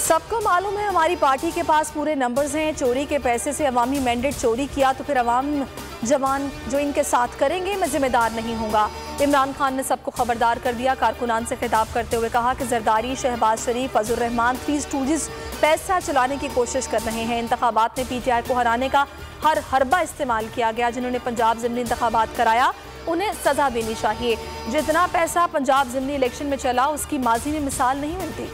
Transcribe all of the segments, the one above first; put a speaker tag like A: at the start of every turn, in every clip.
A: सबको मालूम है हमारी पार्टी के पास पूरे नंबर्स हैं। चोरी के पैसे से अवामी मैंडेट चोरी किया तो फिर अवाम जवान जो इनके साथ करेंगे, मैं जिम्मेदार नहीं होगा। इमरान खान ने सबको खबरदार कर दिया। कारकुनान से खिताब करते हुए कहा कि जरदारी, शहबाज शरीफ, फजल रहमान, थ्री स्टूडेंट्स पैसा चलाने की कोशिश कर रहे हैं। इंतखाबात में PTI को हराने का हर हरबा इस्तेमाल किया गया। जिन्होंने पंजाब ज़िमनी इंतखाबात कराया उन्हें सजा देनी चाहिए। जितना पैसा पंजाब ज़िमनी इलेक्शन में चला उसकी माजी में मिसाल नहीं मिलती।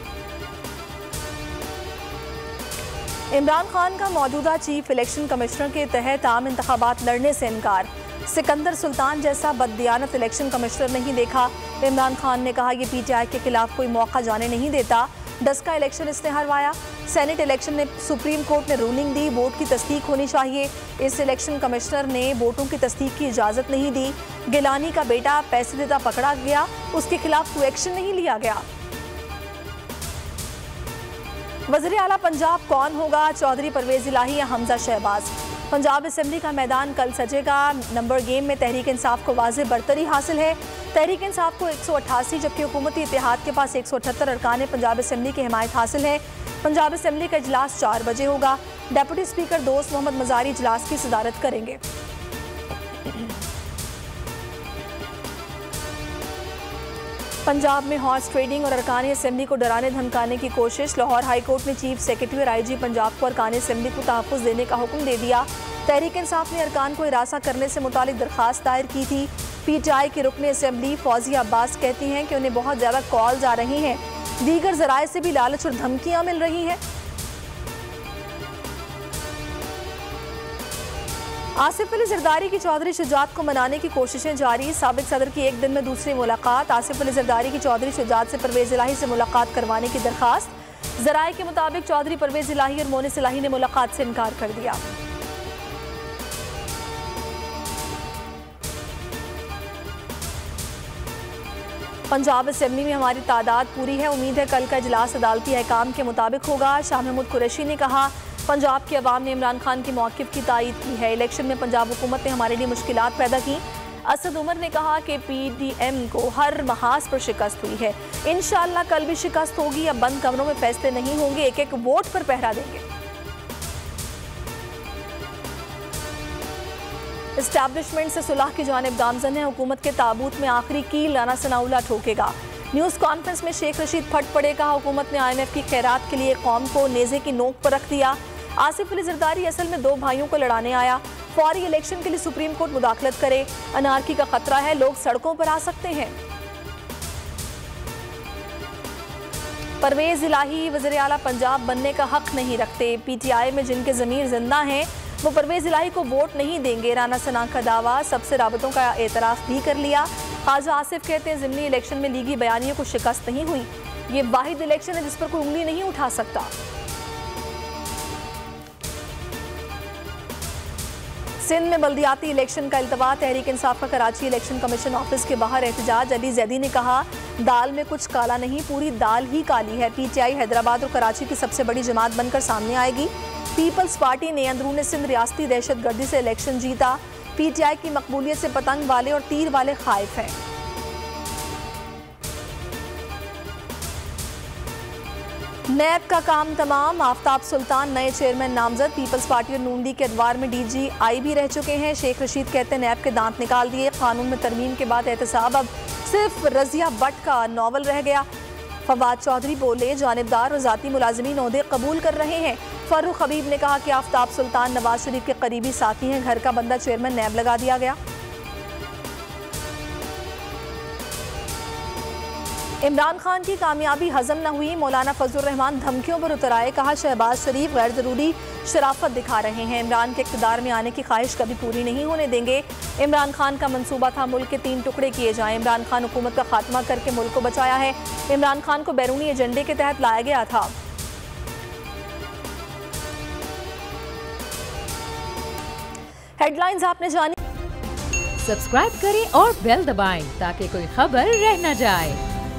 A: इमरान खान का मौजूदा चीफ इलेक्शन कमिश्नर के तहत आम इंतखाबात लड़ने से इनकार। सिकंदर सुल्तान जैसा बददियानत इलेक्शन कमिश्नर नहीं देखा। इमरान खान ने कहा यह PTI के खिलाफ कोई मौका जाने नहीं देता। डस्का इलेक्शन इसने हरवाया। सेनेट इलेक्शन में सुप्रीम कोर्ट ने रूलिंग दी, वोट की तस्दीक होनी चाहिए। इस इलेक्शन कमिश्नर ने वोटों की तस्दीक की इजाज़त नहीं दी। गिलानी का बेटा पैसे देता पकड़ा गया, उसके खिलाफ कोई एक्शन नहीं लिया गया। वज़ीर आला पंजाब कौन होगा, चौधरी परवेज़ इलाही या हमजा शहबाज? पंजाब असेंबली का मैदान कल सजेगा। नंबर गेम में तहरीक इंसाफ को वाज़ेह बरतरी हासिल है। तहरीक इंसाफ को 188 जबकि हुकूमती इत्तेहाद के पास 178 अरकान पंजाब असेंबली की हिमायत हासिल है। पंजाब असेंबली का इजलास 4 बजे होगा। डेप्यूटी स्पीकर दोस्त मोहम्मद मज़ारी इजलास की सदारत करेंगे। पंजाब में हॉर्स ट्रेडिंग और अरकान असेंबली को डराने धमकाने की कोशिश। लाहौर हाई कोर्ट ने चीफ सेक्रेटरी और IG पंजाब को अरकान असेंबली को तहफ़्फ़ुज़ देने का हुक्म दे दिया। तहरीक इंसाफ ने अरकान को हिरासा करने से मुतालिक दरख्वास्त दायर की थी। PTI की रुकन असेंबली फौजिया अब्बास कहती हैं कि उन्हें बहुत ज़्यादा कॉल्स आ रही हैं, दीगर ज़राए से भी लालच और धमकियाँ मिल रही हैं। आसिफ अली जरदारी की चौधरी शुजात को मनाने की कोशिशें जारी। साबिक सदर की एक दिन में दूसरी मुलाकात। आसिफ अली जरदारी की चौधरी शुजात से परवेज़ इलाही से मुलाकात करवाने की दरखास्त। ज़राए के मुताबिक चौधरी परवेज़ इलाही और मोनिस इलाही ने मुलाकात से इनकार कर दिया। पंजाब असेंबली में हमारी तादाद पूरी है, उम्मीद है कल का इजलास अदालती अहकाम के मुताबिक होगा। शाह महमूद कुरैशी ने कहा पंजाब की अवाम ने इमरान खान की मौक़िफ़ की तायीद की है। इलेक्शन में पंजाब हुकूमत ने हमारे लिए मुश्किलात पैदा की। असद उमर ने कहा कि PDM को हर महाज पर शिकस्त हुई है। इंशाअल्लाह कल भी शिकस्त होगी। अब बंद कमरों में फैसले नहीं होंगे, एक एक वोट पर पहरा देंगे। इस्टेब्लिशमेंट से सुलह की जानिब गामजन है। हुकूमत के ताबूत में आखिरी कील राना सनाउल्लाह ठोकेगा। न्यूज़ कॉन्फ्रेंस में शेख रशीद फट पड़े। कहा हुकूमत ने IMF की खैरात के लिए कौम को नेज़े की नोक पर रख दिया। आसिफ अली जरदारी असल में 2 भाइयों को लड़ाने आया। फौरी इलेक्शन के लिए सुप्रीम कोर्ट मुदाखलत करे। अनारकी का खतरा है, लोग सड़कों पर आ सकते हैं। परवेज़ इलाही वज़ीर आला पंजाब बनने का हक नहीं रखते। PTI में जिनके ज़मीर जिंदा हैं वो परवेज़ इलाही को वोट नहीं देंगे। राना सना का दावा, सबसे राबतों का एतराफ़ भी कर लिया। ख्वाजा आसिफ कहते हैं ज़िमनी इलेक्शन में लीगी बयानियों को शिकस्त नहीं हुई। ये वाहिद इलेक्शन है जिस पर कोई उंगली नहीं उठा सकता। सिंध में बल्दियाती इलेक्शन का इल्तवा। तहरीक इंसाफ का कराची इलेक्शन कमीशन ऑफिस के बाहर एहतजाज। अली जैदी ने कहा दाल में कुछ काला नहीं, पूरी दाल ही काली है। PTI हैदराबाद और कराची की सबसे बड़ी जमात बनकर सामने आएगी। पीपल्स पार्टी ने अंदरूनी सिंध रियासती दहशतगर्दी से इलेक्शन जीता। PTI की मकबूलियत से पतंग वाले और तीर वाले खाइफ हैं। नैब का काम तमाम। आफ्ताब सुल्तान नए चेयरमैन नामजद। पीपल्स पार्टी और नून लीग के अदवार में DGI भी रह चुके हैं। शेख रशीद कहते हैं नैब के दांत निकाल दिए। कानून में तरमीम के बाद एहतसाब अब सिर्फ रजिया भट्ट का नॉवल रह गया। फवाद चौधरी बोले जानिबदार और ज़ाती मुलाजिमीन ओहदे कबूल कर रहे हैं। फर्रुख हबीब ने कहा कि आफ्ताब सुल्तान नवाज शरीफ के करीबी साथी हैं, घर का बंदा चेयरमैन नैब लगा दिया गया। इमरान खान की कामयाबी हजम न हुई। मौलाना फजल रहमान धमकियों पर उतर आए। कहा शहबाज शरीफ गैर ज़रूरी शराफत दिखा रहे हैं। इमरान के इक़्तिदार में आने की ख्वाहिश कभी पूरी नहीं होने देंगे। इमरान खान का मंसूबा था मुल्क के 3 टुकड़े किए जाएं। इमरान खान हुकूमत का खात्मा करके मुल्क को बचाया है। इमरान खान को बैरूनी एजेंडे के तहत लाया गया था। हेडलाइंस आपने जानी।
B: सब्सक्राइब करें और बेल दबाएं ताकि कोई खबर रह न जाए।